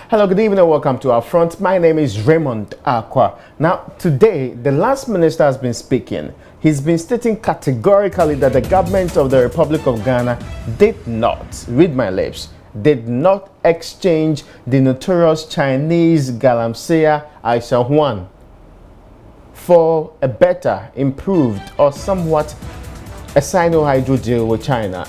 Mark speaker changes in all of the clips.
Speaker 1: Hello, good evening and welcome to our front. My name is Raymond Aqua. Now, today, the last minister has been speaking. He's been stating categorically that the government of the Republic of Ghana did not, read my lips, did not exchange the notorious Chinese Galamsey Aisha Huang for a better, improved, or somewhat a Sinohydro deal with China.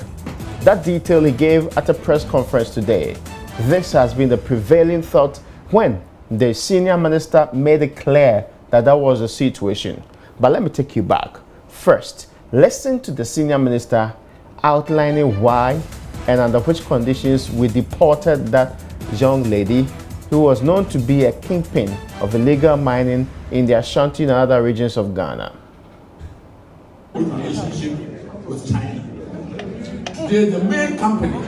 Speaker 1: That detail he gave at a press conference today. This has been the prevailing thought when the senior minister made it clear that that was the situation. But let me take you back. First, listen to the senior minister outlining why and under which conditions we deported that young lady who was known to be a kingpin of illegal mining in the Ashanti and other regions of Ghana.
Speaker 2: Relationship with China. They're the main company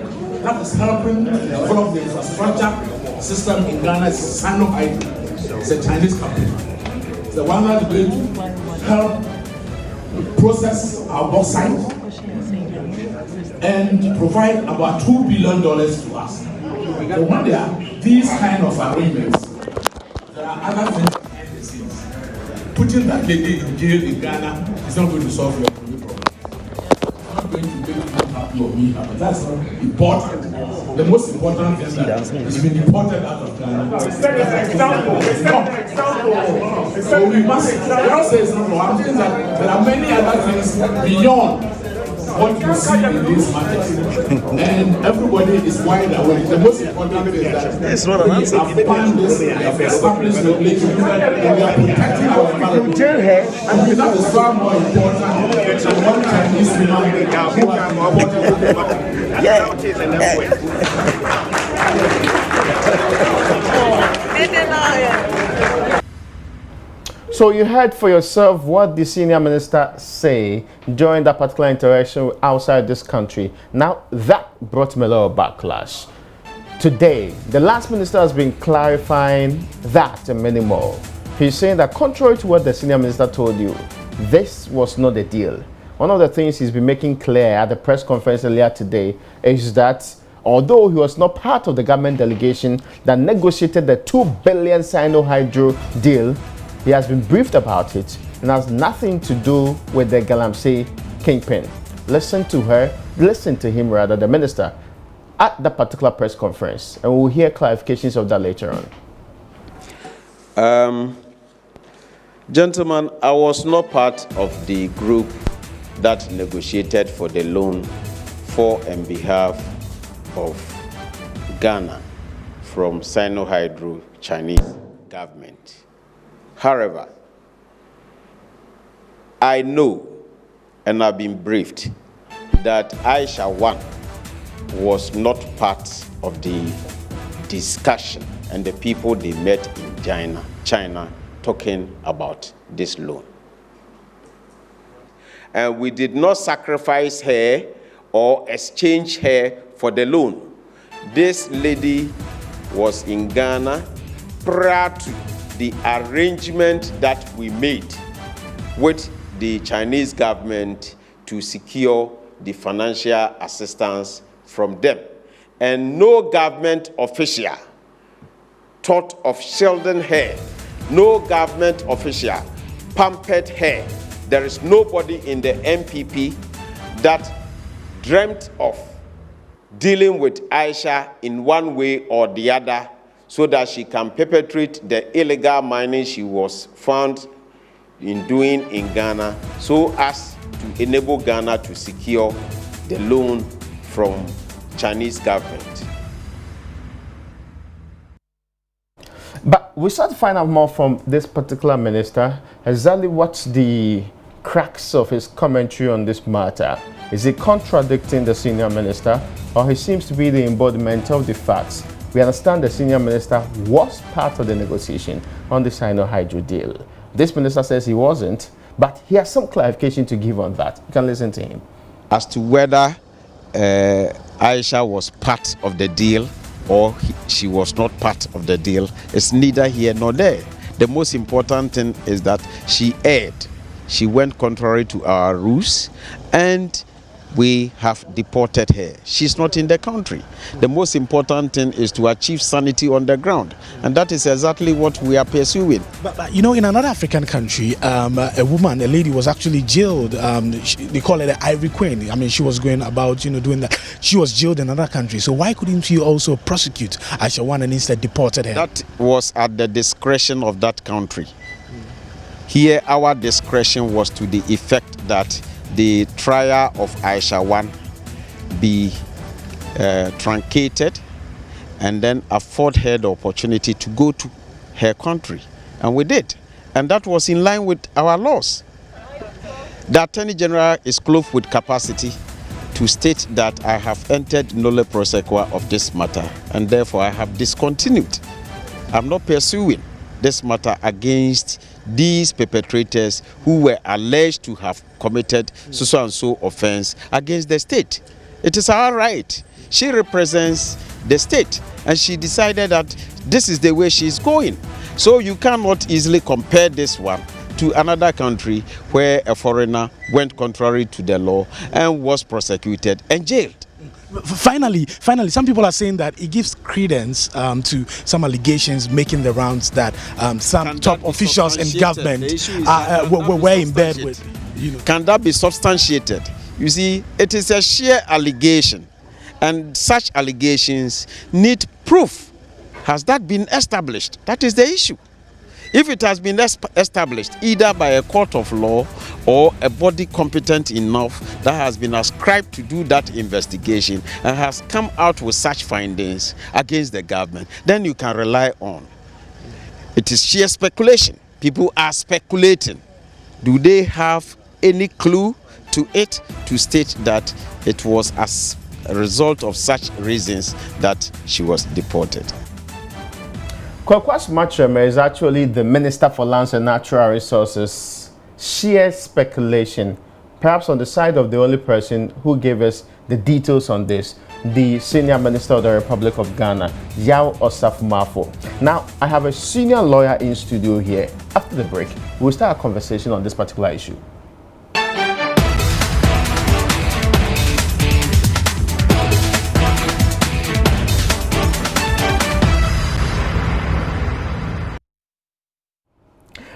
Speaker 2: that is helping develop the infrastructure system in Ghana. Is Sinohydro. It's a Chinese company. It's the one that's going to help process our bauxite and provide about $2 billion to us. So when there are these kind of arrangements, there are other things behind the scenes. Putting that lady in jail in Ghana is not going to solve your problem. It's not going to make you happy or me happy. That's not important. The most important thing is that it's been deported out of Ghana. So we must say it's not wrong. I'm saying that there are many other things beyond what you see in these markets. And everybody is wide awake. The most important thing is that we have found this, we have established regulations, and we are protecting our environment. And that is far more important than one Chinese woman who are
Speaker 1: So you heard for yourself what the senior minister say during that particular interaction outside this country. Now that brought me a lot of backlash. Today, the last minister has been clarifying that and many more. He's saying that contrary to what the senior minister told you, this was not the deal. One of the things he's been making clear at the press conference earlier today is that although he was not part of the government delegation that negotiated the $2 billion Sinohydro deal, he has been briefed about it and has nothing to do with the Galamsey kingpin. Listen to him rather, the minister, at that particular press conference, and we'll hear clarifications of that later
Speaker 3: on. Gentlemen, I was not part of the group that negotiated for the loan for and behalf of Ghana from Sinohydro Chinese government. However, I know and I've been briefed that Aisha was not part of the discussion and the people they met in China talking about this loan. And we did not sacrifice her or exchange her for the loan. This lady was in Ghana prior to the arrangement that we made with the Chinese government to secure the financial assistance from them. And no government official thought of shielding her. No government official pampered her. There is nobody in the MPP that dreamt of dealing with Aisha in one way or the other so that she can perpetrate the illegal mining she was found in doing in Ghana, so as to enable Ghana to secure the loan from Chinese government.
Speaker 1: But we start to find out more from this particular minister, exactly what's the crux of his commentary on this matter. Is he contradicting the senior minister, or he seems to be the embodiment of the facts? We understand the senior minister was part of the negotiation on the Sinohydro deal. This minister says he wasn't, but he has some clarification to give on that. You can listen to him.
Speaker 3: As to whether Aisha was part of the deal or she was not part of the deal, it's neither here nor there. The most important thing is that she erred. She went contrary to our rules, and we have deported her. She's not in the country. The most important thing is to achieve sanity on the ground, and that is exactly what we are pursuing.
Speaker 4: But you know, in another African country, a lady was actually jailed. They call her the Ivory Queen. I mean, she was going about, doing that. She was jailed in another country. So why couldn't you also prosecute Aisha Huang and instead deported her?
Speaker 3: That was at the discretion of that country. Here, our discretion was to the effect that the trial of Aisha Huang be truncated and then afford her the opportunity to go to her country. And we did. And that was in line with our laws. The Attorney General is clothed with capacity to state that I have entered nolle prosequa of this matter, and therefore I have discontinued. I'm not pursuing this matter against these perpetrators who were alleged to have committed so and so offense against the state. It is our right. She represents the state, and she decided that this is the way she is going. So you cannot easily compare this one to another country where a foreigner went contrary to the law and was prosecuted and jailed.
Speaker 4: Finally, some people are saying that it gives credence to some allegations making the rounds that some top officials in government were in bed with.
Speaker 3: Can that be substantiated? You see, it is a sheer allegation, and such allegations need proof. Has that been established? That is the issue. If it has been established either by a court of law or a body competent enough that has been ascribed to do that investigation and has come out with such findings against the government, then you can rely on. It is sheer speculation. People are speculating. Do they have any clue to it to state that it was as a result of such reasons that she was deported?
Speaker 1: Kwakwas Matcham is actually the Minister for Lands and Natural Resources. Sheer speculation, perhaps on the side of the only person who gave us the details on this, the Senior Minister of the Republic of Ghana, Yao Osafumafo. Now, I have a senior lawyer in studio here. After the break, we'll start a conversation on this particular issue.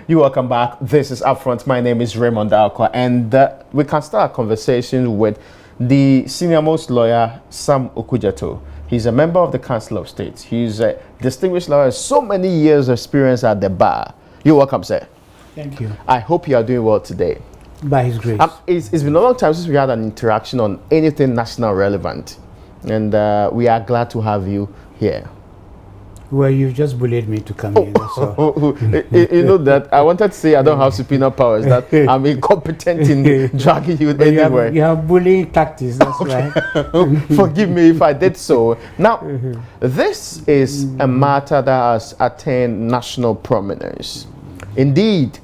Speaker 1: You welcome back. This is Upfront. My name is Raymond Alqua, and we can start a conversation with the senior-most lawyer, Sam Okudzeto. He's a member of the Council of State. He's a distinguished lawyer, so many years of experience at the bar. You're welcome, sir.
Speaker 5: Thank you.
Speaker 1: I hope you are doing well today.
Speaker 5: By His grace.
Speaker 1: It's been a long time since we had an interaction on anything national relevant, and we are glad to have you here.
Speaker 5: Well, you've just bullied me to come in. So.
Speaker 1: You know that I wanted to say I don't have subpoena powers, that I'm incompetent in dragging you anywhere.
Speaker 5: You have bullying tactics, that's right.
Speaker 1: Forgive me if I did so. Now, this is a matter that has attained national prominence. Indeed,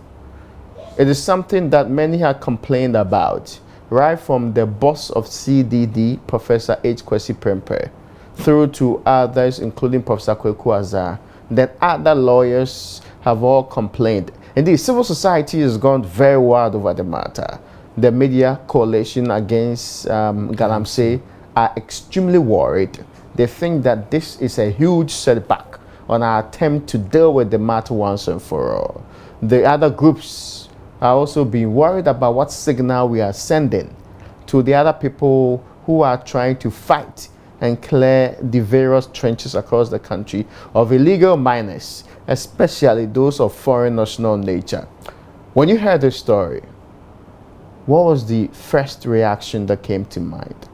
Speaker 1: it is something that many have complained about, right from the boss of CDD, Professor H. Kwesi Prempeh, through to others, including Professor Kweku Azar, that other lawyers have all complained. Indeed, civil society has gone very wild over the matter. The media coalition against Galamsey are extremely worried. They think that this is a huge setback on our attempt to deal with the matter once and for all. The other groups are also being worried about what signal we are sending to the other people who are trying to fight and clear the various trenches across the country of illegal miners, especially those of foreign national nature. When you heard this story, what was the first reaction that came to mind?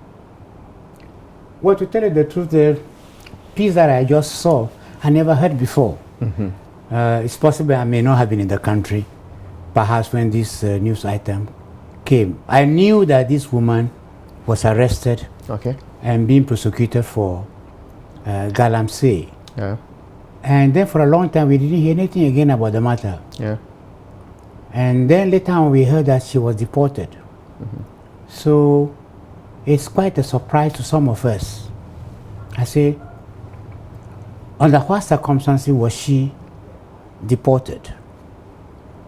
Speaker 5: Well, to tell you the truth, the piece that I just saw, I never heard before. It's possible I may not have been in the country, perhaps when this news item came. I knew that this woman was arrested.
Speaker 1: Okay.
Speaker 5: And being prosecuted for Galamsey.
Speaker 1: Yeah.
Speaker 5: And then for a long time, we didn't hear anything again about the matter.
Speaker 1: Yeah.
Speaker 5: And then later on, we heard that she was deported. So it's quite a surprise to some of us. I say, under what circumstances was she deported?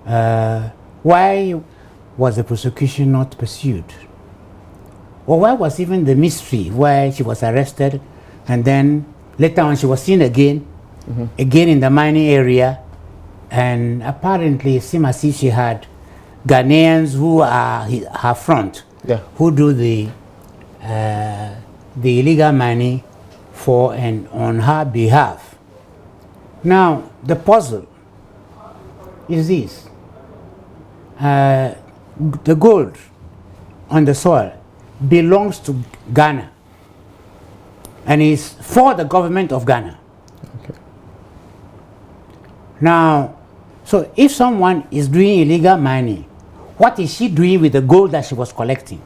Speaker 5: Why was the prosecution not pursued? Or where was even the mystery where she was arrested and then later on she was seen again, again in the mining area, and apparently it seemed as if she had Ghanaians who are her front, who do the illegal mining for and on her behalf. Now, the puzzle is this. The gold on the soil belongs to Ghana and is for the government of Ghana.
Speaker 1: Okay.
Speaker 5: Now, so if someone is doing illegal mining, what is she doing with the gold that she was collecting?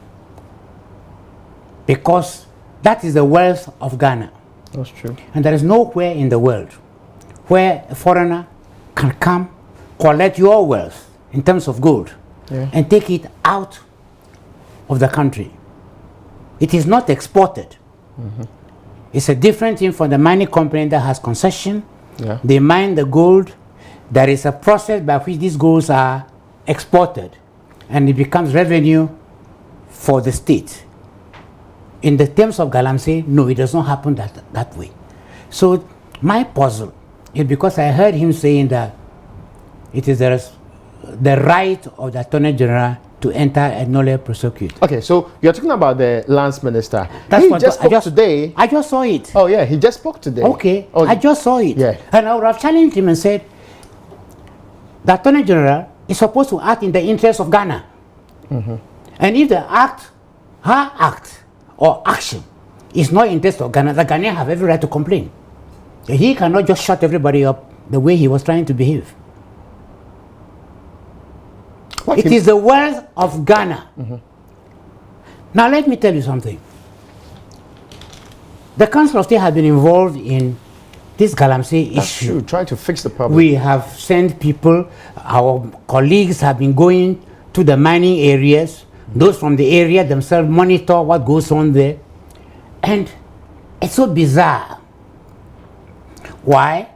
Speaker 5: Because that is the wealth of Ghana.
Speaker 1: That's true.
Speaker 5: And there is nowhere in the world where a foreigner can come, collect your wealth in terms of gold, and take it out of the country. It is not exported. It's a different thing for the mining company that has concession. They mine the gold. There is a process by which these golds are exported, and it becomes revenue for the state. In the terms of Galamsey, no, it does not happen that way. So my puzzle is because I heard him saying that it is the right of the Attorney General to enter and nolle prosecute.
Speaker 1: Okay, so you're talking about the Lands Minister.
Speaker 5: That's
Speaker 1: He
Speaker 5: what
Speaker 1: just spoke today.
Speaker 5: I just saw it.
Speaker 1: Oh yeah, he just spoke today.
Speaker 5: Okay,
Speaker 1: Oh,
Speaker 5: I just saw it.
Speaker 1: Yeah.
Speaker 5: And I would have challenged him and said, the Attorney General is supposed to act in the interest of Ghana. And if the act, her act or action is not in the interest of Ghana, the Ghanaians have every right to complain. He cannot just shut everybody up the way he was trying to behave. It is the wealth of Ghana. Now let me tell you something. The Council of State has been involved in this Galamsey issue.
Speaker 1: True, trying to fix the problem.
Speaker 5: We have sent people, our colleagues have been going to the mining areas. Those from the area themselves monitor what goes on there. And it's so bizarre. Why?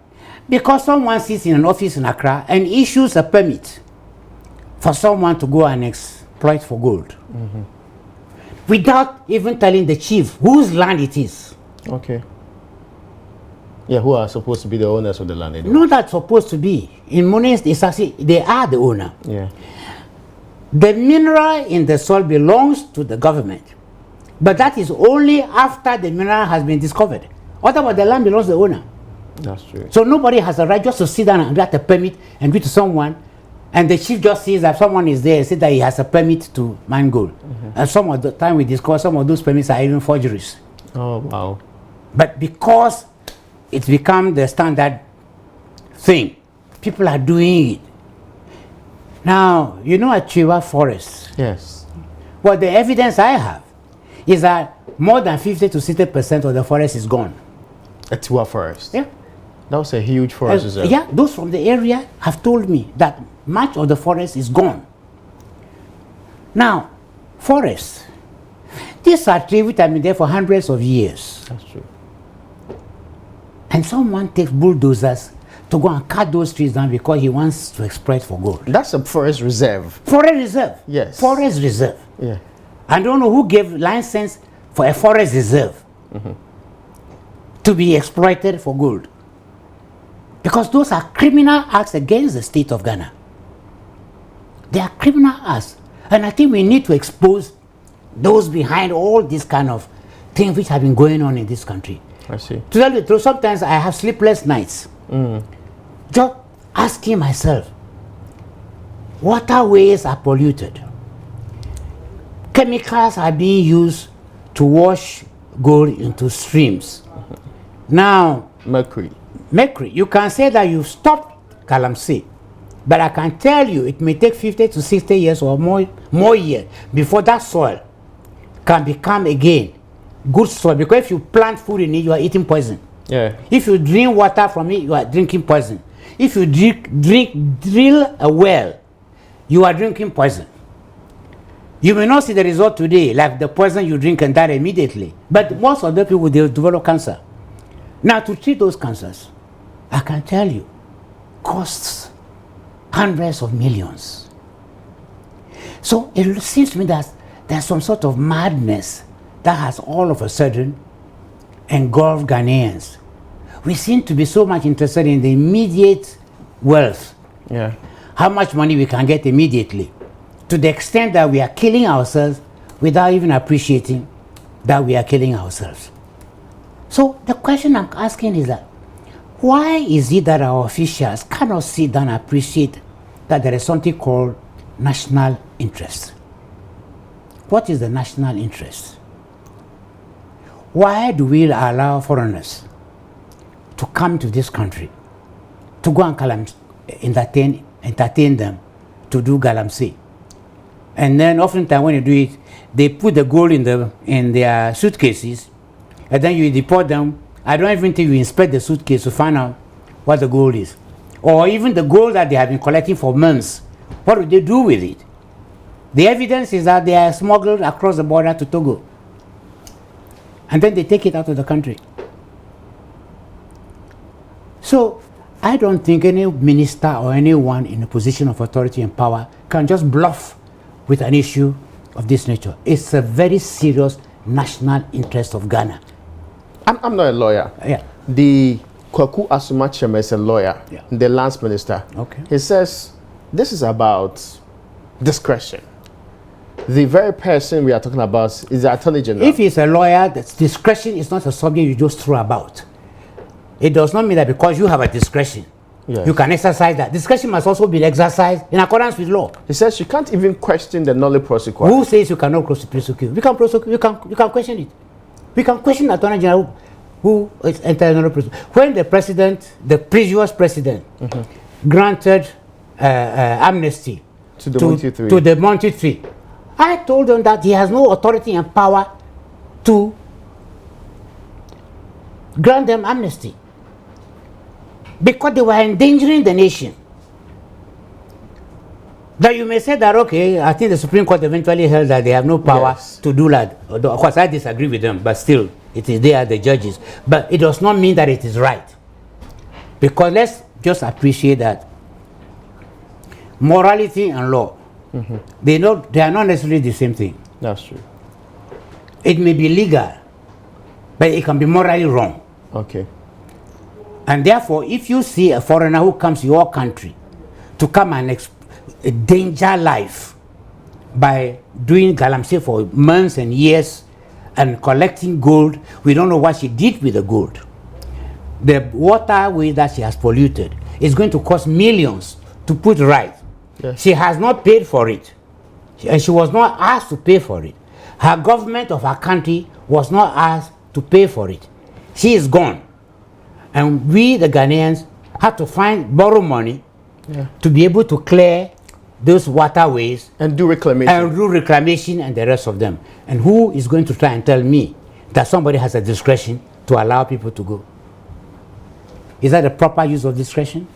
Speaker 5: Because someone sits in an office in Accra and issues a permit for someone to go and exploit for gold. Without even telling the chief whose land it is.
Speaker 1: Okay. Yeah, who are supposed to be the owners of the land anyway?
Speaker 5: Not that supposed to be. In Mones, they are the owner.
Speaker 1: Yeah.
Speaker 5: The mineral in the soil belongs to the government. But that is only after the mineral has been discovered. Otherwise, the land belongs to the owner.
Speaker 1: That's true.
Speaker 5: So nobody has a right just to sit down and get a permit and give to someone, and the chief just sees that someone is there and says that he has a permit to mine gold. And some of the time we discover some of those permits are even forgeries.
Speaker 1: Oh, wow.
Speaker 5: But because it's become the standard thing, people are doing it. Now, you know at Chiwa Forest,
Speaker 1: Yes.
Speaker 5: well, the evidence I have is that more than 50 to 60% of the forest is gone.
Speaker 1: At Tiwa Forest.
Speaker 5: Yeah.
Speaker 1: That was a huge forest reserve.
Speaker 5: Yeah, those from the area have told me that much of the forest is gone. Now, forests, these are trees which have been there for hundreds of years.
Speaker 1: That's true.
Speaker 5: And someone takes bulldozers to go and cut those trees down because he wants to exploit for gold.
Speaker 1: That's a forest reserve.
Speaker 5: Forest reserve.
Speaker 1: Yes.
Speaker 5: Forest reserve.
Speaker 1: Yeah.
Speaker 5: I don't know who gave license for a forest reserve to be exploited for gold. Because those are criminal acts against the state of Ghana. They are criminal acts. And I think we need to expose those behind all these kind of things which have been going on in this country.
Speaker 1: I see.
Speaker 5: To tell you the truth, sometimes I have sleepless nights. Just asking myself, waterways are polluted. Chemicals are being used to wash gold into streams. Now,
Speaker 1: Mercury.
Speaker 5: you can say that you've stopped Galamsey, but I can tell you it may take 50 to 60 years or more years before that soil can become again good soil. Because if you plant food in it, you are eating poison.
Speaker 1: Yeah.
Speaker 5: If you drink water from it, you are drinking poison. If you drill a well, you are drinking poison. You may not see the result today, like the poison you drink and die immediately. But most of the people, they develop cancer. Now, to treat those cancers, I can tell you, costs hundreds of millions. So it seems to me that there's some sort of madness that has all of a sudden engulfed Ghanaians. We seem to be so much interested in the immediate wealth.
Speaker 1: Yeah.
Speaker 5: How much money we can get immediately, to the extent that we are killing ourselves without even appreciating that we are killing ourselves. So the question I'm asking is that, why is it that our officials cannot sit down and appreciate that there is something called national interest? What is the national interest? Why do we allow foreigners to come to this country, to go and entertain them, to do Galamsey? And then oftentimes when you do it, they put the gold in their suitcases, and then you deport them. I don't even think you inspect the suitcase to find out what the gold is. Or even the gold that they have been collecting for months. What do they do with it? The evidence is that they are smuggled across the border to Togo. And then they take it out of the country. So I don't think any minister or anyone in a position of authority and power can just bluff with an issue of this nature. It's a very serious national interest of Ghana.
Speaker 1: I'm not a lawyer.
Speaker 5: Yeah.
Speaker 1: The Kwaku Asumachem is a lawyer,
Speaker 5: Yeah.
Speaker 1: the lance minister.
Speaker 5: Okay.
Speaker 1: He says this is about discretion. The very person we are talking about is the Attorney General.
Speaker 5: If he's a lawyer, that discretion is not a subject you just throw about. It does not mean that because you have a discretion,
Speaker 1: Yes.
Speaker 5: you can exercise that. Discretion must also be exercised in accordance with law.
Speaker 1: He says you can't even question the nolle prosequi.
Speaker 5: Who says you cannot prosecute? We can prosecute. You can question it. We can question the Attorney General who is internal president. When the president, the previous president, granted amnesty
Speaker 1: To the Monty Three.
Speaker 5: to the Monty Three, I told them that he has no authority and power to grant them amnesty because they were endangering the nation. That you may say that, okay, I think the Supreme Court eventually held that they have no power
Speaker 1: Yes.
Speaker 5: to do that. Although, of course, I disagree with them, but still, it is they are the judges. But it does not mean that it is right. Because let's just appreciate that morality and law, they are not necessarily the same thing.
Speaker 1: That's true.
Speaker 5: It may be legal, but it can be morally wrong.
Speaker 1: Okay.
Speaker 5: And therefore, if you see a foreigner who comes to your country to come and endanger life by doing Galamsey for months and years and collecting gold, we don't know what she did with the gold. The waterway that she has polluted is going to cost millions to put right.
Speaker 1: Yes.
Speaker 5: She has not paid for it, and she was not asked to pay for it. Her government of her country was not asked to pay for it. She is gone. And we, the Ghanaians, had to borrow money to be able to clear those waterways
Speaker 1: And do reclamation.
Speaker 5: and do reclamation and the rest of them. And who is going to try and tell me that somebody has a discretion to allow people to go? Is that a proper use of discretion?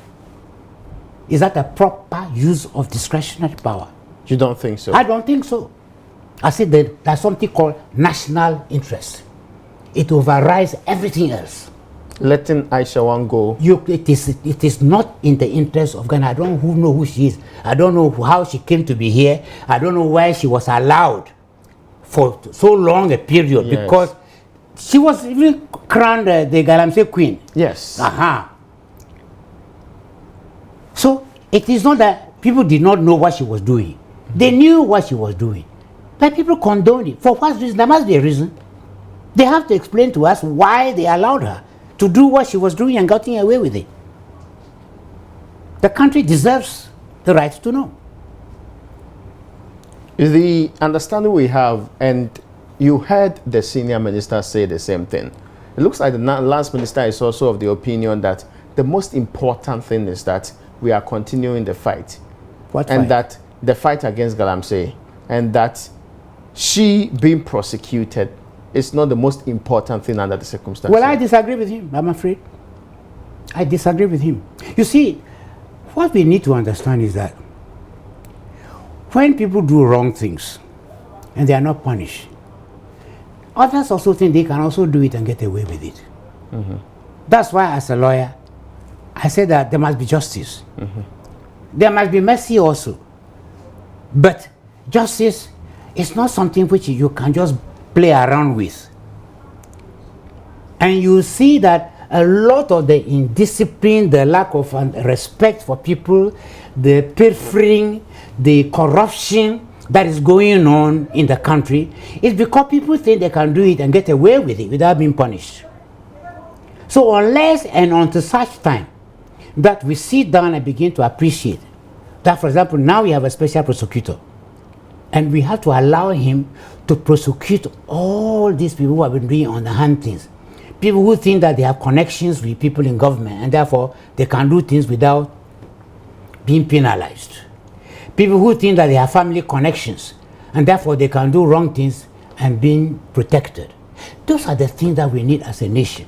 Speaker 5: Is that a proper use of discretionary power?
Speaker 1: You don't think so?
Speaker 5: I don't think so. I said that there's something called national interest. It overrides everything else.
Speaker 1: Letting Aisha Huang go.
Speaker 5: It is not in the interest of Ghana. I don't know who she is. I don't know how she came to be here. I don't know why she was allowed for so long a period,
Speaker 1: Yes.
Speaker 5: because she was even crowned the Galamsey Queen.
Speaker 1: Yes.
Speaker 5: So it is not that people did not know what she was doing. They knew what she was doing. But people condoned it. For what reason? There must be a reason. They have to explain to us why they allowed her to do what she was doing and getting away with it. The country deserves the right to know.
Speaker 1: The understanding we have, and you heard the senior minister say the same thing. It looks like the lance minister is also of the opinion that the most important thing is that we are continuing the fight.
Speaker 5: What
Speaker 1: and
Speaker 5: fight?
Speaker 1: that the fight against Galamsey, and that she being prosecuted is not the most important thing under the circumstances.
Speaker 5: Well, I disagree with him, I'm afraid. I disagree with him. You see, what we need to understand is that when people do wrong things and they are not punished, others also think they can also do it and get away with it. That's why, as a lawyer, I say that there must be justice. There must be mercy also. But justice is not something which you can just play around with. And you see that a lot of the indiscipline, the lack of respect for people, the pilfering, the corruption that is going on in the country is because people think they can do it and get away with it without being punished. So unless and until such time that we sit down and begin to appreciate that, for example, now we have a special prosecutor, and we have to allow him to prosecute all these people who have been doing underhand things. People who think that they have connections with people in government and therefore they can do things without being penalized. People who think that they have family connections and therefore they can do wrong things and being protected. Those are the things that we need as a nation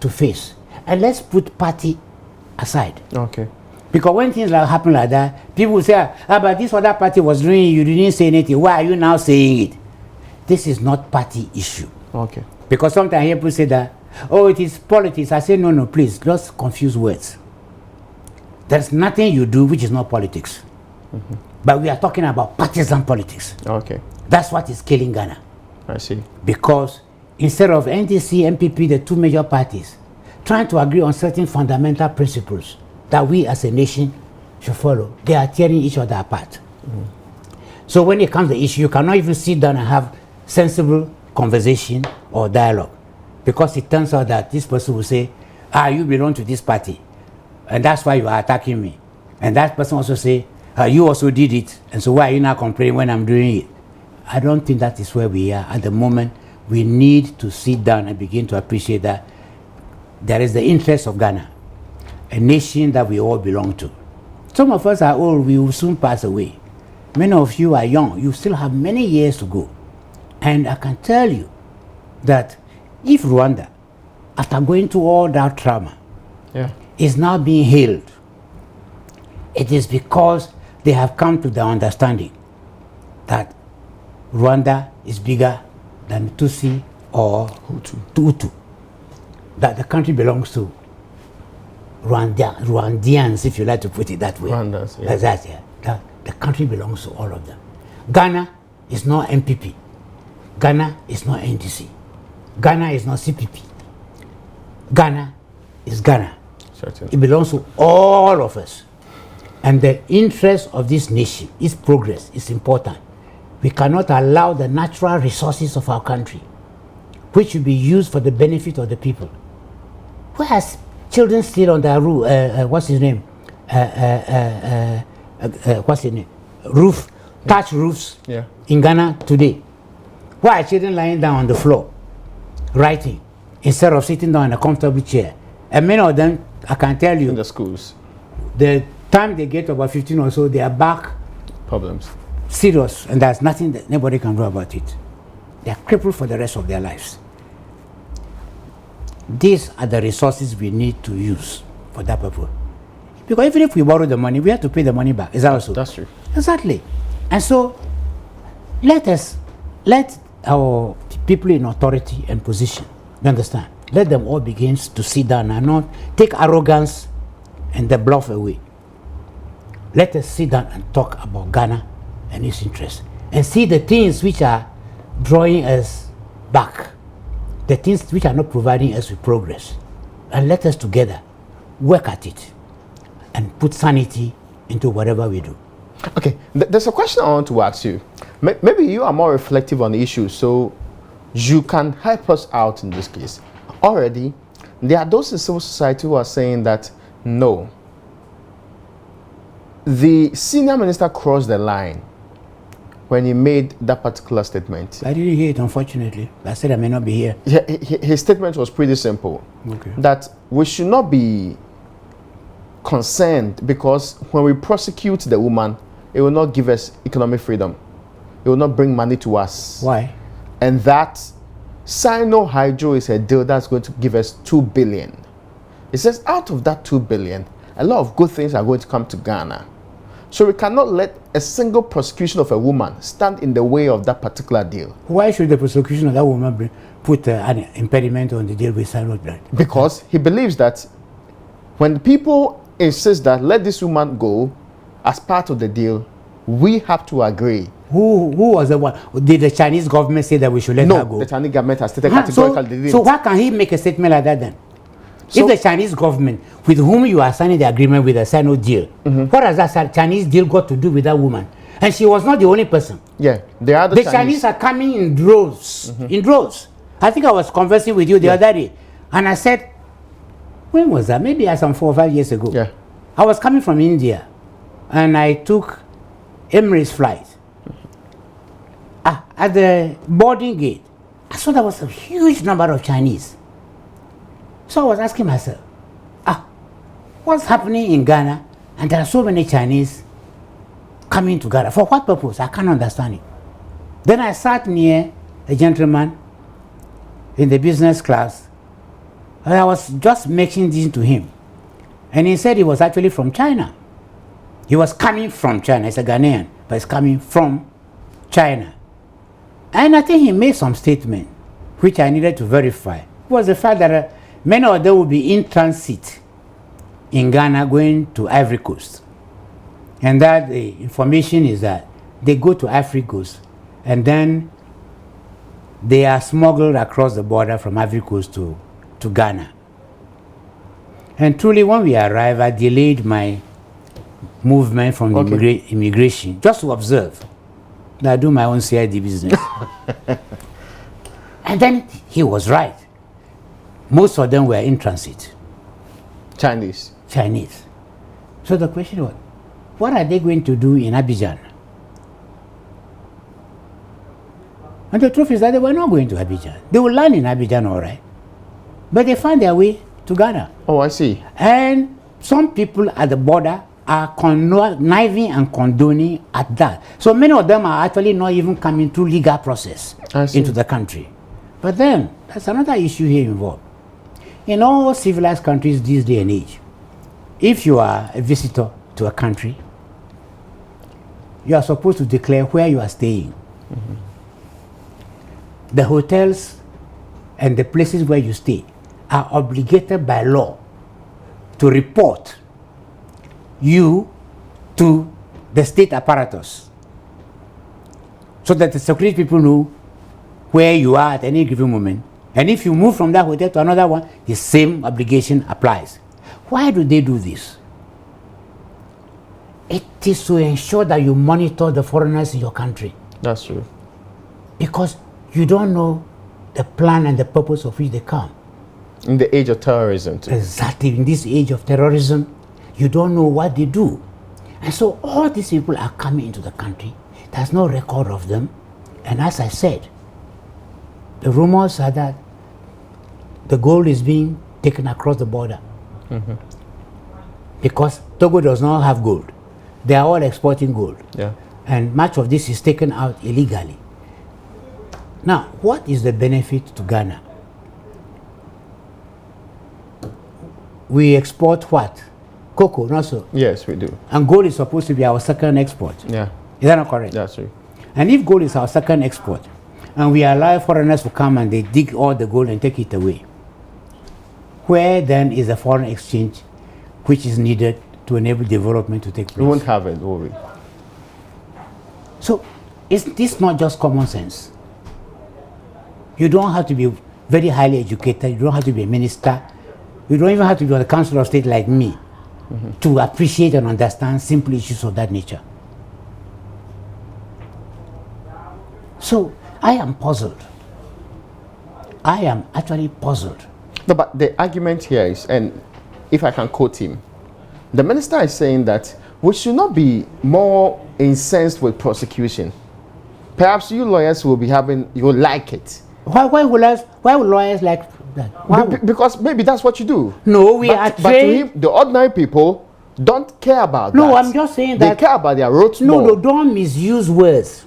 Speaker 5: to face. And let's put party aside.
Speaker 1: Okay.
Speaker 5: Because when things happen like that, people will say, but this other party was doing it, you didn't say anything. Why are you now saying it? This is not party issue.
Speaker 1: Okay.
Speaker 5: Because sometimes I hear people say that, oh, it is politics. I say, no, please, just confuse words. There's nothing you do which is not politics. Mm-hmm. But we are talking about partisan politics.
Speaker 1: Okay.
Speaker 5: That's what is killing Ghana.
Speaker 1: I see.
Speaker 5: Because instead of NDC, MPP, the two major parties, trying to agree on certain fundamental principles that we as a nation should follow, they are tearing each other apart. Mm. So when it comes to the issue, you cannot even sit down and have sensible conversation or dialogue, because it turns out that this person will say, you belong to this party and that's why you are attacking me, and that person also say, you also did it, and so why are you now complaining when I'm doing it? I don't think that is where we are at the moment. We need to sit down and begin to appreciate that there is the interest of Ghana, a nation that we all belong to. Some of us are old, we will soon pass away. Many of you are young, you still have many years to go. And I can tell you that if Rwanda, after going through all that trauma, is now being hailed, it is because they have come to the understanding that Rwanda is bigger than Tutsi or Hutu. That the country belongs to Rwandians, if you like to put it that way.
Speaker 1: Rwandans, yeah.
Speaker 5: Exactly. The country belongs to all of them. Ghana is not MPP. Ghana is not NDC. Ghana is not CPP. Ghana is Ghana.
Speaker 1: Certainly.
Speaker 5: It belongs to all of us. And the interest of this nation, its progress, is important. We cannot allow the natural resources of our country, which should be used for the benefit of the people. Whereas children still on their roof, thatch roofs in Ghana today. Why are children lying down on the floor, writing, instead of sitting down in a comfortable chair? And many of them, I can tell you,
Speaker 1: in the schools,
Speaker 5: the time they get about 15 or so, they are back
Speaker 1: problems,
Speaker 5: serious, and there's nothing that anybody can do about it. They are crippled for the rest of their lives. These are the resources we need to use for that purpose. Because even if we borrow the money, we have to pay the money back. Is that also?
Speaker 1: That's true.
Speaker 5: Exactly. And so, let our people in authority and position, you understand? Let them all begin to sit down and not take arrogance and the bluff away. Let us sit down and talk about Ghana and its interests, and see the things which are drawing us back, the things which are not providing us with progress, and let us together work at it and put sanity into whatever we do.
Speaker 1: Okay, there's a question I want to ask you. Maybe you are more reflective on the issue, so you can help us out in this case. Already, there are those in civil society who are saying that no, the senior minister crossed the line when he made that particular statement.
Speaker 5: I didn't hear it, unfortunately. I said I may not be here.
Speaker 1: Yeah, his statement was pretty simple.
Speaker 5: Okay.
Speaker 1: That we should not be concerned because when we prosecute the woman, it will not give us economic freedom. It will not bring money to us.
Speaker 5: Why?
Speaker 1: And that Sinohydro is a deal that's going to give us 2 billion. It says out of that 2 billion, a lot of good things are going to come to Ghana. So we cannot let a single prosecution of a woman stand in the way of that particular deal.
Speaker 5: Why should the prosecution of that woman put an impediment on the deal with Sinohydro?
Speaker 1: Because he believes that when people insist that let this woman go as part of the deal, we have to agree
Speaker 5: Who was the one? Did the Chinese government say that we should let her go?
Speaker 1: No, the Chinese government has stated categorically.
Speaker 5: So why can he make a statement like that then? If the Chinese government, with whom you are signing the agreement with the Sinohydro deal, what has that Chinese deal got to do with that woman? And she was not the only person.
Speaker 1: Yeah, there are
Speaker 5: the Chinese are coming in droves. In droves. I think I was conversing with you the other day, and I said, when was that? Maybe some 4 or 5 years ago.
Speaker 1: Yeah.
Speaker 5: I was coming from India, and I took Emirates flight. At the boarding gate, I saw there was a huge number of Chinese. So I was asking myself, what's happening in Ghana? And there are so many Chinese coming to Ghana. For what purpose? I can't understand it. Then I sat near a gentleman in the business class, and I was just mentioning this to him. And he said he was actually from China. He was coming from China. He's a Ghanaian, but he's coming from China. And I think he made some statement, which I needed to verify. It was the fact that many of them will be in transit in Ghana going to Ivory Coast. And that the information is that they go to Ivory Coast and then they are smuggled across the border from Ivory Coast to Ghana. And truly, when we arrived, I delayed my movement from the immigration just to observe. I do my own CID business. And then he was right. Most of them were in transit.
Speaker 1: Chinese.
Speaker 5: So the question was, what are they going to do in Abidjan? And the truth is that they were not going to Abidjan. They will land in Abidjan, all right. But they found their way to Ghana.
Speaker 1: Oh, I see.
Speaker 5: And some people at the border are conniving and condoning at that. So many of them are actually not even coming through legal process into the country. But then, there's another issue here involved. In all civilized countries this day and age, if you are a visitor to a country, you are supposed to declare where you are staying. The hotels and the places where you stay are obligated by law to report you to the state apparatus so that the security people know where you are at any given moment. And if you move from that hotel to another one, the same obligation applies. Why do they do this? It is to ensure that you monitor the foreigners in your country.
Speaker 1: That's true.
Speaker 5: Because you don't know the plan and the purpose of which they come.
Speaker 1: In the age of terrorism, too.
Speaker 5: Exactly. In this age of terrorism, you don't know what they do. And so all these people are coming into the country. There's no record of them. And as I said, the rumors are that the gold is being taken across the border. Because Togo does not have gold. They are all exporting gold.
Speaker 1: Yeah.
Speaker 5: And much of this is taken out illegally. Now, what is the benefit to Ghana? We export what? Cocoa, not so?
Speaker 1: Yes, we do.
Speaker 5: And gold is supposed to be our second export.
Speaker 1: Yeah.
Speaker 5: Is that not correct?
Speaker 1: That's true.
Speaker 5: And if gold is our second export, and we allow foreigners to come and they dig all the gold and take it away, where then is the foreign exchange which is needed to enable development to take place?
Speaker 1: We won't have it, will we?
Speaker 5: So, is this not just common sense? You don't have to be very highly educated, you don't have to be a minister, you don't even have to be on the Council of State like me to appreciate and understand simple issues of that nature. So, I am puzzled. I am actually puzzled.
Speaker 1: No, but the argument here is, and if I can quote him, the minister is saying that we should not be more incensed with prosecution. Perhaps you lawyers will be having, you will like it.
Speaker 5: Why would lawyers like that?
Speaker 1: Because maybe that's what you do.
Speaker 5: No, we are
Speaker 1: But to him, the ordinary people don't care about that.
Speaker 5: No, I'm just saying that.
Speaker 1: They care about their roads more.
Speaker 5: No, don't misuse words.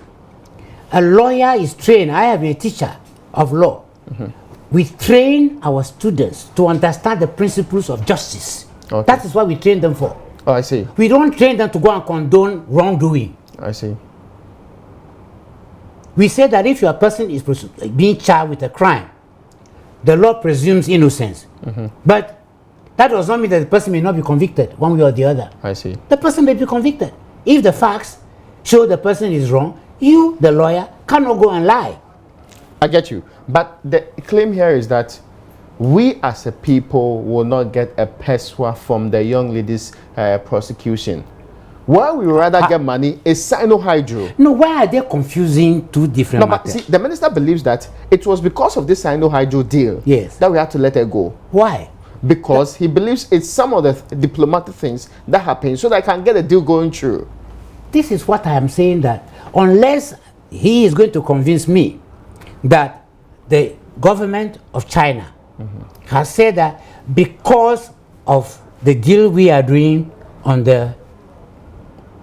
Speaker 5: A lawyer is trained. I am a teacher of law. We train our students to understand the principles of justice.
Speaker 1: Okay.
Speaker 5: That is what we train them for.
Speaker 1: Oh, I see.
Speaker 5: We don't train them to go and condone wrongdoing.
Speaker 1: I see.
Speaker 5: We say that if your person is being charged with a crime, the law presumes innocence. But that does not mean that the person may not be convicted one way or the other.
Speaker 1: I see.
Speaker 5: The person may be convicted. If the facts show the person is wrong, You, the lawyer, cannot go and lie.
Speaker 1: I get you. But the claim here is that we as a people will not get a peswa from the young lady's prosecution. Why we rather get money is Sinohydro.
Speaker 5: No, why are they confusing two different matters?
Speaker 1: But see, the minister believes that it was because of this Sinohydro deal that we had to let her go.
Speaker 5: Why?
Speaker 1: Because he believes it's some of the diplomatic things that happen so that I can get a deal going through.
Speaker 5: This is what I am saying, that unless he is going to convince me that the government of China has said that because of the deal we are doing on the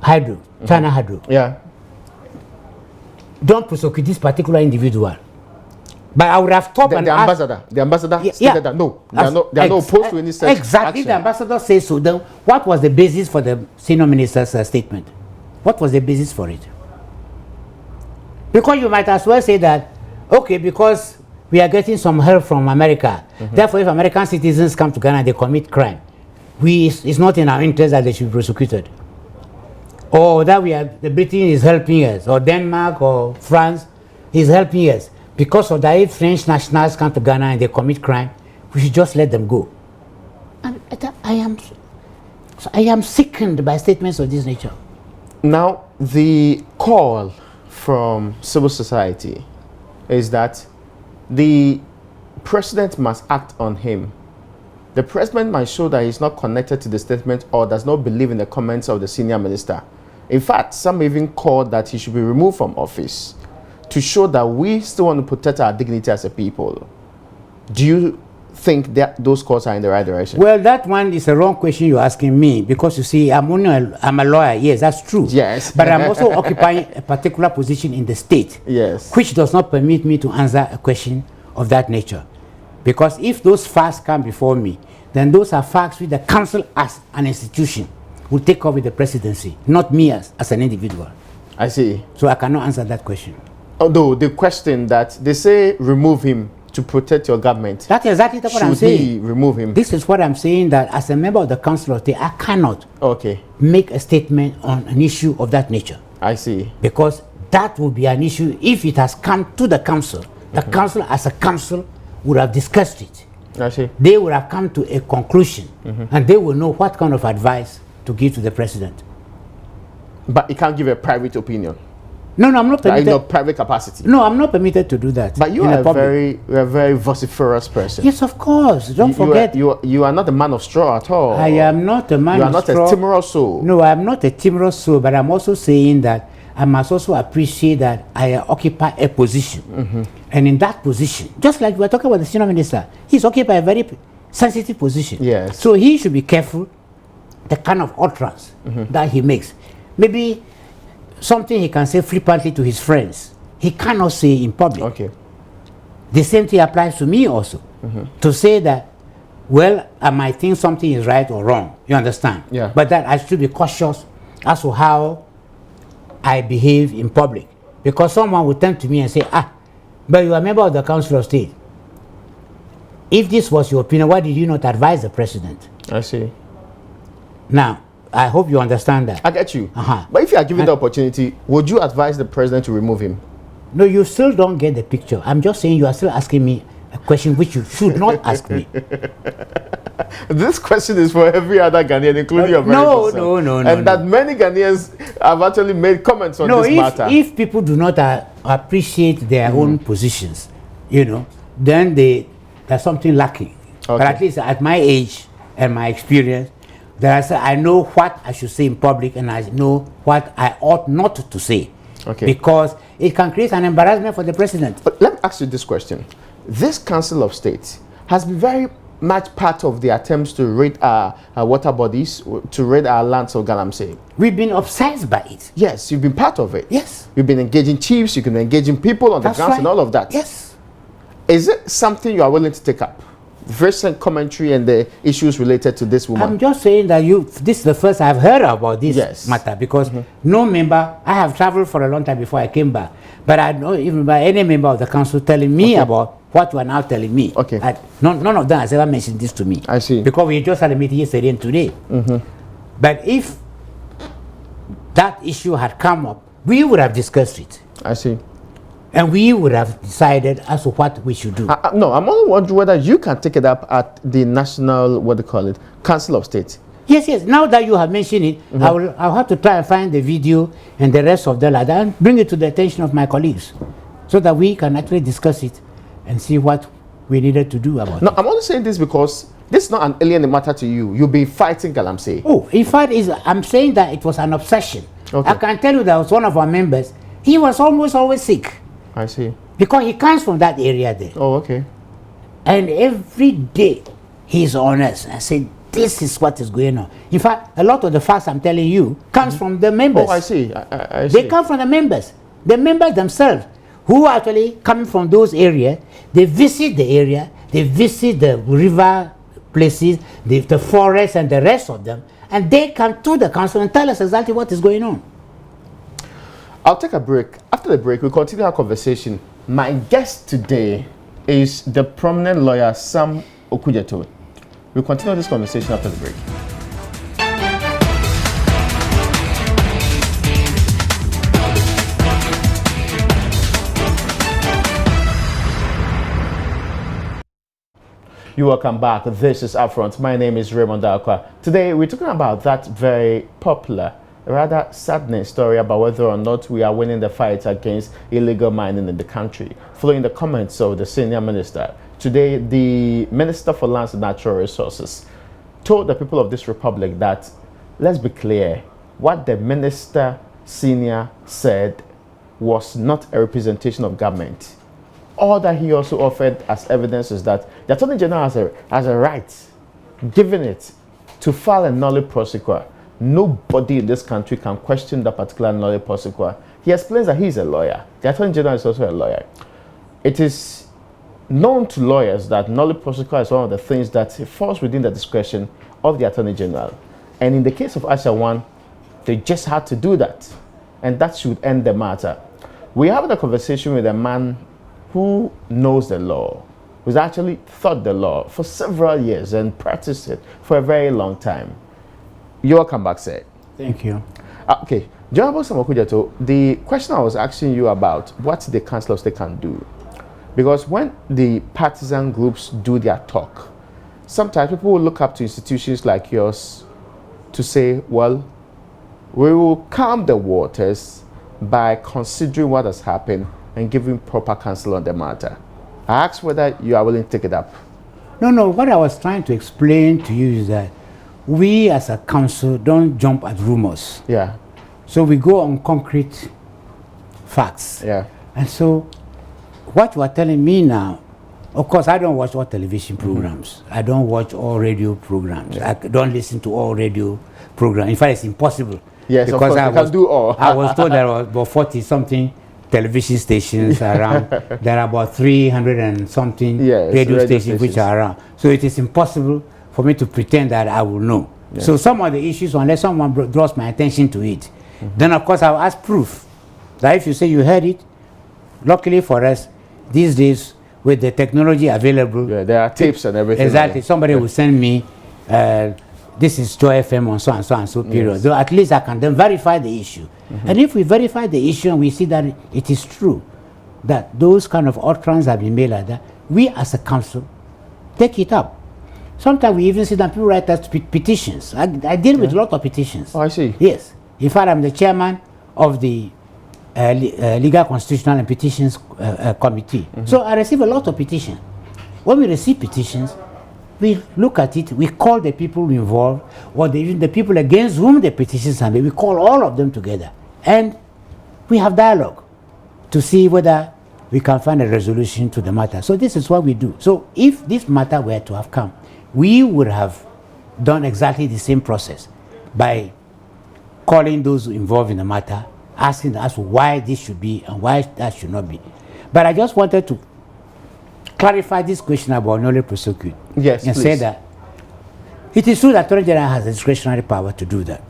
Speaker 5: hydro, China hydro, don't prosecute this particular individual. But I would have thought
Speaker 1: the ambassador stated that no, they are not opposed to any such
Speaker 5: exactly
Speaker 1: action.
Speaker 5: The ambassador says so. Then what was the basis for the senior minister's statement? What was the basis for it? Because you might as well say that, okay, because we are getting some help from America, therefore if American citizens come to Ghana, they commit crime, it's not in our interest that they should be prosecuted. Or that the Britain is helping us, or Denmark or France is helping us. Because of that, if French nationals come to Ghana and they commit crime, we should just let them go. And I am sickened by statements of this nature.
Speaker 1: Now, the call from civil society is that the president must act on him. The president might show that he's not connected to the statement or does not believe in the comments of the senior minister. In fact, some even called that he should be removed from office to show that we still want to protect our dignity as a people. Do you think that those calls are in the right direction?
Speaker 5: Well, that one is a wrong question you're asking me, because you see, I'm a lawyer. Yes, that's true.
Speaker 1: Yes.
Speaker 5: But I'm also occupying a particular position in the state.
Speaker 1: Yes.
Speaker 5: Which does not permit me to answer a question of that nature. Because if those facts come before me, then those are facts which the council as an institution will take up with the presidency, not me as an individual.
Speaker 1: I see.
Speaker 5: So I cannot answer that question.
Speaker 1: Although the question that they say remove him to protect your government.
Speaker 5: That's exactly what I'm saying.
Speaker 1: Should he remove him?
Speaker 5: This is what I'm saying, that as a member of the council of state, I cannot make a statement on an issue of that nature.
Speaker 1: I see.
Speaker 5: Because that would be an issue if it has come to the council. The council as a council would have discussed it.
Speaker 1: I see.
Speaker 5: They would have come to a conclusion and they will know what kind of advice to give to the president.
Speaker 1: But he can't give a private opinion.
Speaker 5: No, I'm not permitted.
Speaker 1: In your private capacity.
Speaker 5: No, I'm not permitted to do that.
Speaker 1: But you are a very vociferous person.
Speaker 5: Yes, of course. Don't forget.
Speaker 1: You are not a man of straw at all.
Speaker 5: I am not a man of straw.
Speaker 1: You are not a timorous soul.
Speaker 5: No, I'm not a timorous soul, but I'm also saying that I must also appreciate that I occupy a position. And in that position, just like we were talking about the senior minister, he's occupied a very sensitive position.
Speaker 1: Yes.
Speaker 5: So he should be careful the kind of utterance that he makes. Maybe something he can say flippantly to his friends, he cannot say in public.
Speaker 1: Okay.
Speaker 5: The same thing applies to me also. To say that, well, I might think something is right or wrong. You understand?
Speaker 1: Yeah.
Speaker 5: But that I should be cautious as to how I behave in public. Because someone will turn to me and say, but you are a member of the Council of State. If this was your opinion, why did you not advise the president?
Speaker 1: I see.
Speaker 5: Now, I hope you understand that.
Speaker 1: I get you. But if you are given the opportunity, would you advise the president to remove him?
Speaker 5: No, you still don't get the picture. I'm just saying you are still asking me a question which you should not ask me.
Speaker 1: This question is for every other Ghanaian, including your very person.
Speaker 5: No.
Speaker 1: And that many Ghanaians have actually made comments on this matter.
Speaker 5: If people do not appreciate their own positions, then there's something lacking. But at least at my age and my experience, I know what I should say in public and I know what I ought not to say. Because it can create an embarrassment for the president.
Speaker 1: But let me ask you this question. This Council of State has been very much part of the attempts to raid our water bodies, to raid our lands of Galamsey.
Speaker 5: We've been obsessed by it.
Speaker 1: Yes, you've been part of it.
Speaker 5: Yes.
Speaker 1: You've been engaging chiefs, you've been engaging people on the ground and all of that.
Speaker 5: Yes.
Speaker 1: Is it something you are willing to take up? Recent commentary and the issues related to this woman.
Speaker 5: I'm just saying that this is the first I've heard about this matter, because no member, I have traveled for a long time before I came back, but I don't even by any member of the council telling me about what you are now telling me. None of them has ever mentioned this to me.
Speaker 1: I see.
Speaker 5: Because we just had a meeting yesterday and today. But if that issue had come up, we would have discussed it.
Speaker 1: I see.
Speaker 5: And we would have decided as to what we should do.
Speaker 1: No, I'm only wondering whether you can take it up at the National, what do you call it, Council of State.
Speaker 5: Yes, yes. Now that you have mentioned it, I'll have to try and find the video and the rest of the ladder and bring it to the attention of my colleagues so that we can actually discuss it and see what we needed to do about it.
Speaker 1: No, I'm only saying this because this is not an alien matter to you. You'll be fighting Galamsey.
Speaker 5: Oh, in fact, I'm saying that it was an obsession.
Speaker 1: Okay.
Speaker 5: I can tell you that was one of our members. He was almost always sick
Speaker 1: I see.
Speaker 5: because he comes from that area there.
Speaker 1: Oh, okay.
Speaker 5: And every day he's on us and said, this is what is going on. In fact, a lot of the facts I'm telling you comes from the members.
Speaker 1: Oh, I see. I see.
Speaker 5: They come from the members themselves, who are actually coming from those areas. They visit the area, they visit the river places, the forest and the rest of them, and they come to the council and tell us exactly what is going on.
Speaker 1: I'll take a break. After the break, we'll continue our conversation. My guest today is the prominent lawyer, Sam Okudzeto. We'll continue this conversation after the break. You welcome back. This is UPfront. My name is Raymond Akwa. Today we're talking about that very popular, rather saddening story about whether or not we are winning the fight against illegal mining in the country. Following the comments of the senior minister, today the Minister for Lands and Natural Resources told the people of this republic that, let's be clear, what the minister senior said was not a representation of government. All that he also offered as evidence is that the Attorney General has a right, given it, to file a nolle prosequi. Nobody in this country can question that particular nolle prosequi. He explains that he's a lawyer. The Attorney General is also a lawyer. It is known to lawyers that nolle prosequi is one of the things that falls within the discretion of the Attorney General. And in the case of Aisha, they just had to do that. And that should end the matter. We're having a conversation with a man who knows the law, who's actually taught the law for several years and practiced it for a very long time. You're welcome back, sir.
Speaker 5: Thank you.
Speaker 1: Okay, Honorable Sam Okudzeto, the question I was asking you about, what the Council of State can do, because when the partisan groups do their talk, sometimes people will look up to institutions like yours to say, well, we will calm the waters by considering what has happened and giving proper counsel on the matter. I asked whether you are willing to take it up.
Speaker 5: No, what I was trying to explain to you is that we as a council don't jump at rumors.
Speaker 1: Yeah.
Speaker 5: So we go on concrete facts.
Speaker 1: Yeah.
Speaker 5: And so what you are telling me now, of course, I don't watch all television programs. I don't watch all radio programs. I don't listen to all radio programs. In fact, it's impossible.
Speaker 1: Yes,
Speaker 5: because
Speaker 1: of course, we can do all.
Speaker 5: I was told there were about 40-something television stations around. There are about 300 and something radio stations which are around. So it is impossible for me to pretend that I will know. Yes. So some of the issues, unless someone draws my attention to it, then of course I'll ask proof. That if you say you heard it, luckily for us, these days with the technology available,
Speaker 1: there are tapes and everything.
Speaker 5: Exactly. Somebody will send me, this is Joy FM on so and so and so period.
Speaker 1: Yes.
Speaker 5: So at least I can then verify the issue. And if we verify the issue and we see that it is true, that those kind of utterances have been made like that, we as a council take it up. Sometimes we even see that people write us petitions. I deal with a lot of petitions.
Speaker 1: Oh, I see.
Speaker 5: Yes. In fact, I'm the chairman of the Legal, Constitutional and Petitions Committee. So I receive a lot of petitions. When we receive petitions, we look at it, we call the people involved, or even the people against whom the petitions are made. We call all of them together. And we have dialogue to see whether we can find a resolution to the matter. So this is what we do. So if this matter were to have come, we would have done exactly the same process by calling those involved in the matter, asking us why this should be and why that should not be. But I just wanted to clarify this question about nolle prosequi.
Speaker 1: Yes,
Speaker 5: and
Speaker 1: please.
Speaker 5: say that it is true that Attorney General has the discretionary power to do that.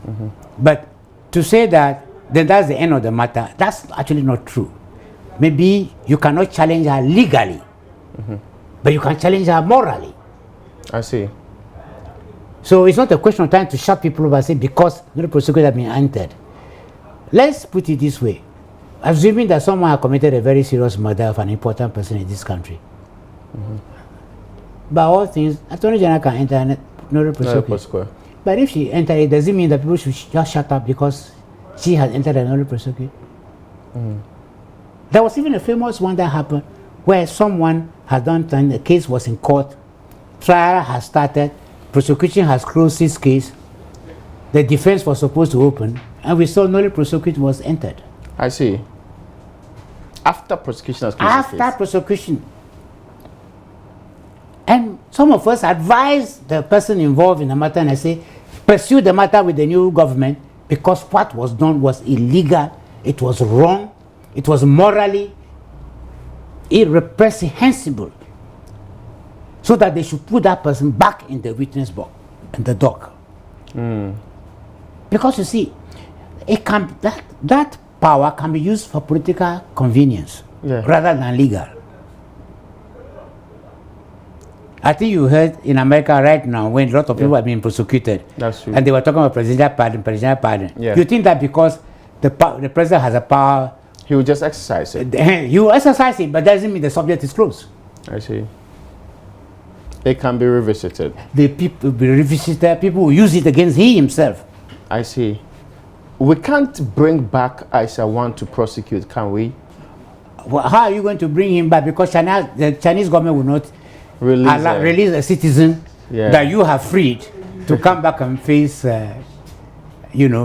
Speaker 5: But to say that then that's the end of the matter, that's actually not true. Maybe you cannot challenge her legally, but you can challenge her morally.
Speaker 1: I see.
Speaker 5: So it's not a question of trying to shut people up and say because nolle prosequi has been entered. Let's put it this way. assuming that someone has committed a very serious murder of an important person in this country. By all things, Attorney General can enter and not prosecute. But if she enters, it doesn't mean that people should just shut up because she has entered and not prosecute. There was even a famous one that happened where someone had done something, the case was in court, trial has started, prosecution has closed this case, the defense was supposed to open, and we saw no prosecution was entered.
Speaker 1: I see. After prosecution has closed
Speaker 5: After
Speaker 1: the case.
Speaker 5: prosecution. And some of us advised the person involved in the matter and I say, pursue the matter with the new government because what was done was illegal, it was wrong, it was morally irreprehensible. So that they should put that person back in the witness box, in the dock. Because you see, it can, that power can be used for political convenience rather than legal. I think you heard in America right now when a lot of people are being prosecuted.
Speaker 1: That's true.
Speaker 5: And they were talking about presidential pardon.
Speaker 1: Yeah.
Speaker 5: You think that because the president has a power,
Speaker 1: he will just exercise it.
Speaker 5: You exercise it, but that doesn't mean the subject is closed.
Speaker 1: I see. It can be revisited.
Speaker 5: The people will be revisited, people will use it against he himself.
Speaker 1: I see. We can't bring back Aisha Huang to prosecute, can we?
Speaker 5: Well, how are you going to bring him back? Because the Chinese government will not release a citizen that you have freed to come back and face,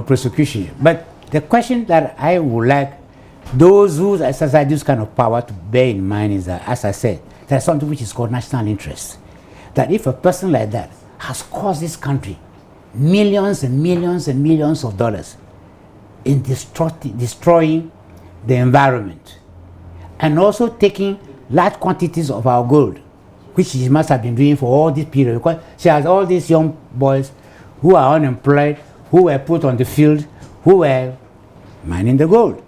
Speaker 5: prosecution. But the question that I would like those who exercise this kind of power to bear in mind is that, as I said, there's something which is called national interest. That if a person like that has caused this country millions and millions and millions of dollars in destroying the environment and also taking large quantities of our gold, which she must have been doing for all this period, because she has all these young boys who are unemployed, who were put on the field, who were mining the gold.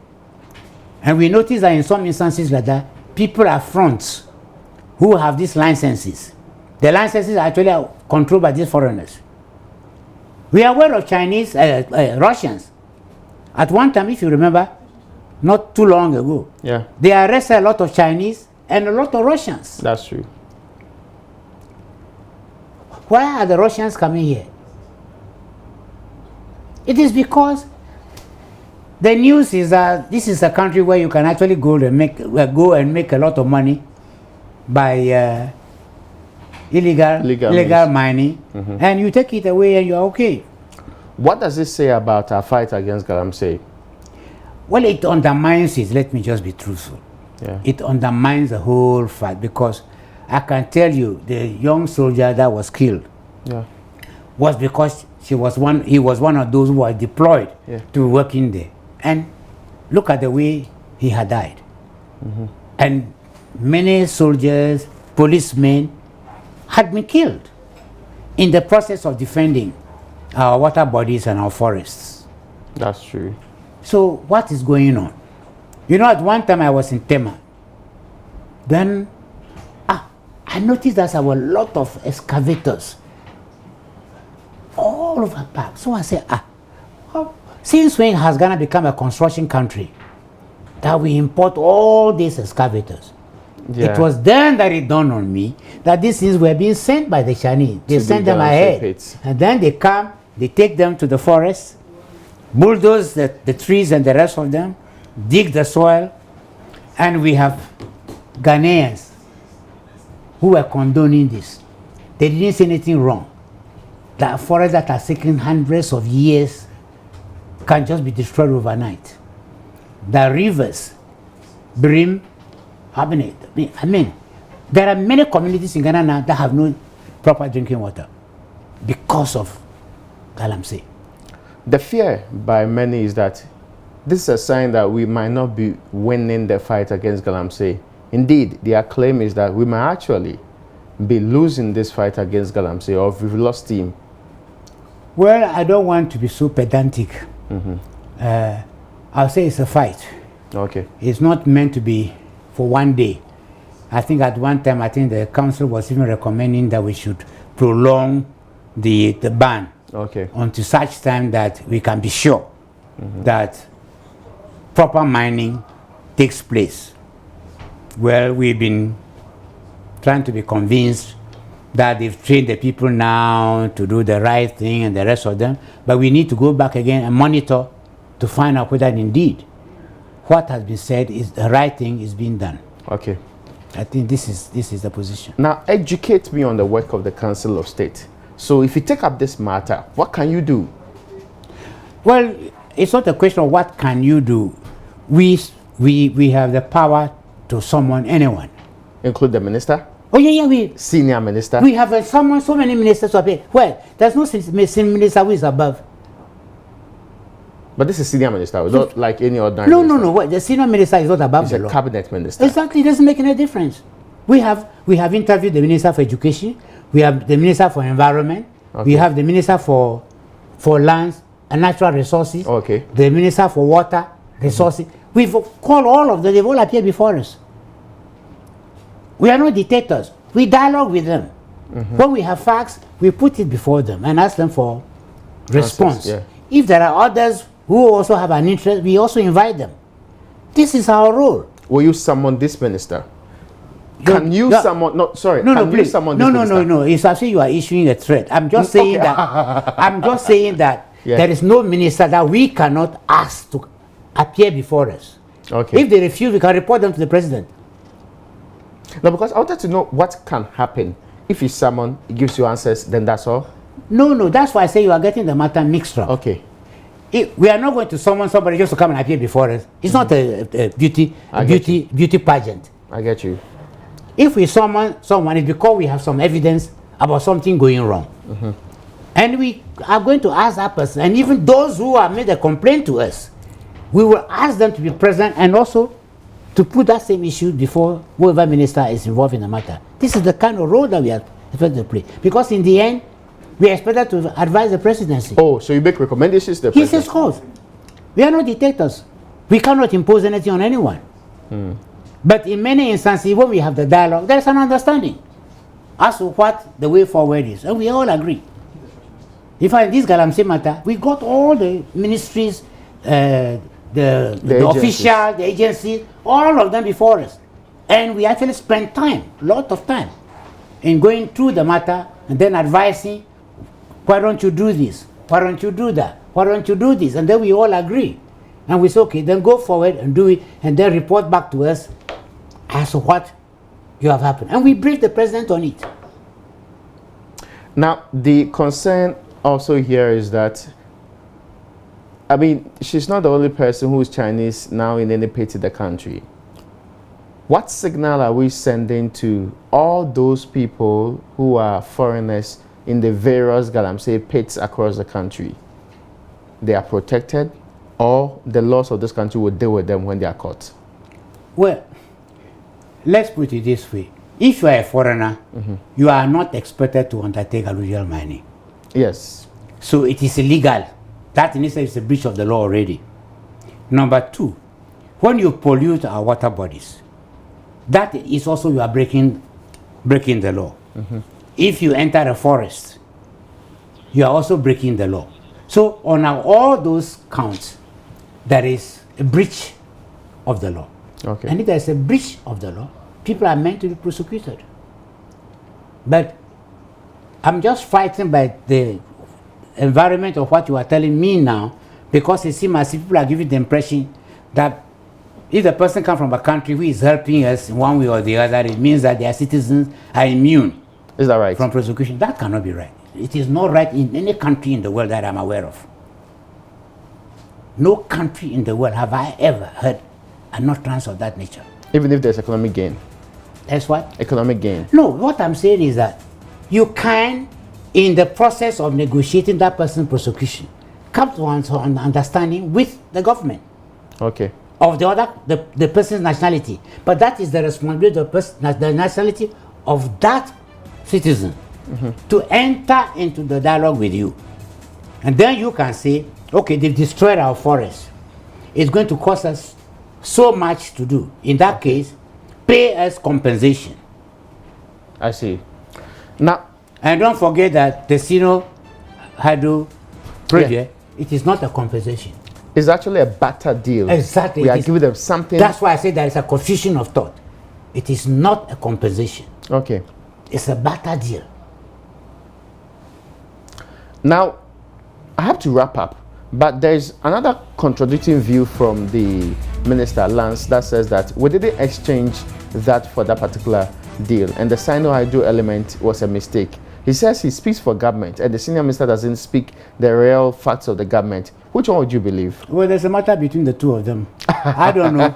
Speaker 5: And we notice that in some instances like that, people are fronts who have these licenses. The licenses are actually controlled by these foreigners. We are aware of Chinese, Russians. At one time, if you remember, not too long ago, they arrested a lot of Chinese and a lot of Russians.
Speaker 1: That's true.
Speaker 5: Why are the Russians coming here? It is because the news is that this is a country where you can actually go and make a lot of money by illegal mining, and you take it away and you're okay.
Speaker 1: What does it say about our fight against Galamsey?
Speaker 5: Well, it undermines it. Let me just be truthful. It undermines the whole fight because I can tell you the young soldier that was killed was because he was one of those who were deployed to work in there. And look at the way he had died. And many soldiers, policemen had been killed in the process of defending our water bodies and our forests.
Speaker 1: That's true.
Speaker 5: So what is going on? You know, at one time I was in Tema. Then I noticed that there were a lot of excavators all over park. So I said, since when has Ghana become a construction country that we import all these excavators? It was then that it dawned on me that these things were being sent by the Chinese. They send them ahead. And then they come, they take them to the forest, bulldoze the trees and the rest of them, dig the soil, and we have Ghanaians who were condoning this. They didn't say anything wrong. The forests that are taking hundreds of years can just be destroyed overnight. The rivers, Brim, I mean, there are many communities in Ghana now that have no proper drinking water because of Galamsey.
Speaker 1: The fear by many is that this is a sign that we might not be winning the fight against Galamsey. Indeed, their claim is that we might actually be losing this fight against Galamsey, or we've lost steam.
Speaker 5: Well, I don't want to be so pedantic. I'll say it's a fight.
Speaker 1: Okay.
Speaker 5: It's not meant to be for one day. I think at one time, the council was even recommending that we should prolong the ban until such time that we can be sure that proper mining takes place. Well, we've been trying to be convinced that they've trained the people now to do the right thing and the rest of them, but we need to go back again and monitor to find out whether indeed what has been said is the right thing is being done.
Speaker 1: Okay.
Speaker 5: I think this is the position.
Speaker 1: Now, educate me on the work of the Council of State. So if you take up this matter, what can you do?
Speaker 5: Well, it's not a question of what can you do. We have the power to summon anyone.
Speaker 1: Include the minister?
Speaker 5: Oh yeah, we
Speaker 1: Senior minister?
Speaker 5: We have summoned so many ministers up here. Well, there's no senior minister who is above.
Speaker 1: But this is senior minister, it's not like any other
Speaker 5: No,
Speaker 1: minister.
Speaker 5: no, no. What, the senior minister is not above
Speaker 1: He's
Speaker 5: the
Speaker 1: a
Speaker 5: law.
Speaker 1: cabinet minister.
Speaker 5: Exactly, it doesn't make any difference. We have interviewed the minister for education. We have the minister for environment.
Speaker 1: Okay.
Speaker 5: We have the minister for lands and natural resources.
Speaker 1: Okay.
Speaker 5: The minister for water resources. We've called all of them. They've all appeared before us. We are not dictators. We dialogue with them. When we have facts, we put it before them and ask them for response.
Speaker 1: Yeah.
Speaker 5: If there are others who also have an interest, we also invite them. This is our role.
Speaker 1: Will you summon this minister? Can you summon? No, sorry.
Speaker 5: No,
Speaker 1: can
Speaker 5: no,
Speaker 1: you
Speaker 5: please.
Speaker 1: summon
Speaker 5: No,
Speaker 1: this
Speaker 5: no,
Speaker 1: minister?
Speaker 5: no, no. It's as if you are issuing a threat. I'm just saying that. I'm just saying that
Speaker 1: Yeah.
Speaker 5: there is no minister that we cannot ask to appear before us.
Speaker 1: Okay.
Speaker 5: If they refuse, we can report them to the president.
Speaker 1: No, because I wanted to know what can happen. If you summon, it gives you answers, then that's all?
Speaker 5: No, no. That's why I say you are getting the matter mixed up.
Speaker 1: Okay.
Speaker 5: We are not going to summon somebody just to come and appear before us. It's not a beauty pageant.
Speaker 1: I get you.
Speaker 5: If we summon someone, it's because we have some evidence about something going wrong. And we are going to ask that person, and even those who have made a complaint to us, we will ask them to be present and also to put that same issue before whoever minister is involved in the matter. This is the kind of role that we are expected to play. Because in the end, we are expected to advise the presidency.
Speaker 1: Oh, so you make recommendations to the
Speaker 5: He
Speaker 1: president?
Speaker 5: says, cause. We are not dictators. We cannot impose anything on anyone. But in many instances, when we have the dialogue, there is an understanding as to what the way forward is. And we all agree. In fact, in this Galamsey matter, we got all the ministries, the officials, the agencies, all of them before us. And we actually spent time, a lot of time, in going through the matter and then advising, why don't you do this? Why don't you do that? Why don't you do this? And then we all agree. And we say, okay, then go forward and do it, and then report back to us as to what you have happened. And we brief the president on it.
Speaker 1: Now, the concern also here is that, I mean, she's not the only person who is Chinese now in any part of the country. What signal are we sending to all those people who are foreigners in the various Galamsey pits across the country? They are protected, or the laws of this country will deal with them when they are caught?
Speaker 5: Well, let's put it this way. If you are a foreigner, you are not expected to undertake alluvial mining.
Speaker 1: Yes.
Speaker 5: So it is illegal. That in itself is a breach of the law already. Number two, when you pollute our water bodies, that is also you are breaking the law. If you enter a forest, you are also breaking the law. So on all those counts, there is a breach of the law.
Speaker 1: Okay.
Speaker 5: And if there is a breach of the law, people are meant to be prosecuted. But I'm just fighting by the environment of what you are telling me now, because it seems as if people are giving the impression that if the person comes from a country who is helping us in one way or the other, it means that their citizens are immune.
Speaker 1: Is that right?
Speaker 5: From prosecution. That cannot be right. It is not right in any country in the world that I'm aware of. No country in the world have I ever heard an utterance of that nature.
Speaker 1: Even if there's economic gain?
Speaker 5: That's what?
Speaker 1: Economic gain.
Speaker 5: No, what I'm saying is that you can, in the process of negotiating that person's prosecution, come to an understanding with the government.
Speaker 1: Okay.
Speaker 5: Of the person's nationality. But that is the responsibility of the nationality of that citizen to enter into the dialogue with you. And then you can say, okay, they've destroyed our forest. It's going to cost us so much to do. In that case, pay us compensation.
Speaker 1: I see. Now,
Speaker 5: and don't forget that the Sinohydro project, it is not a compensation.
Speaker 1: It's actually a barter deal.
Speaker 5: Exactly.
Speaker 1: We are giving them something.
Speaker 5: That's why I say there is a confusion of thought. It is not a compensation.
Speaker 1: Okay.
Speaker 5: It's a barter deal.
Speaker 1: Now, I have to wrap up, but there's another contradicting view from the Minister Lance that says that we didn't exchange that for that particular deal, and the Sinohydro element was a mistake. He says he speaks for government, and the senior minister doesn't speak the real facts of the government. Which one would you believe?
Speaker 5: Well, there's a matter between the two of them. I don't know.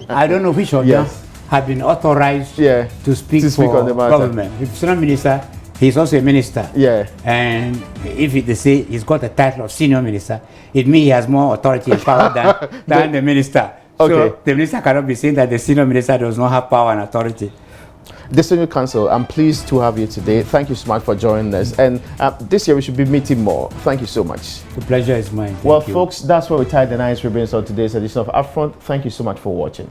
Speaker 5: I don't know which of them have been authorized to speak for
Speaker 1: on the matter.
Speaker 5: Government. If senior minister, he's also a minister.
Speaker 1: Yeah.
Speaker 5: And if they say he's got the title of senior minister, it means he has more authority and power than the minister.
Speaker 1: Okay.
Speaker 5: So the minister cannot be saying that the senior minister does not have power and authority.
Speaker 1: Distinguished Council, I'm pleased to have you today. Thank you so much for joining us. And this year we should be meeting more. Thank you so much.
Speaker 5: The pleasure is mine.
Speaker 1: Well, folks, that's where we tie the nice ribbons on today's edition of UPfront. Thank you so much for watching.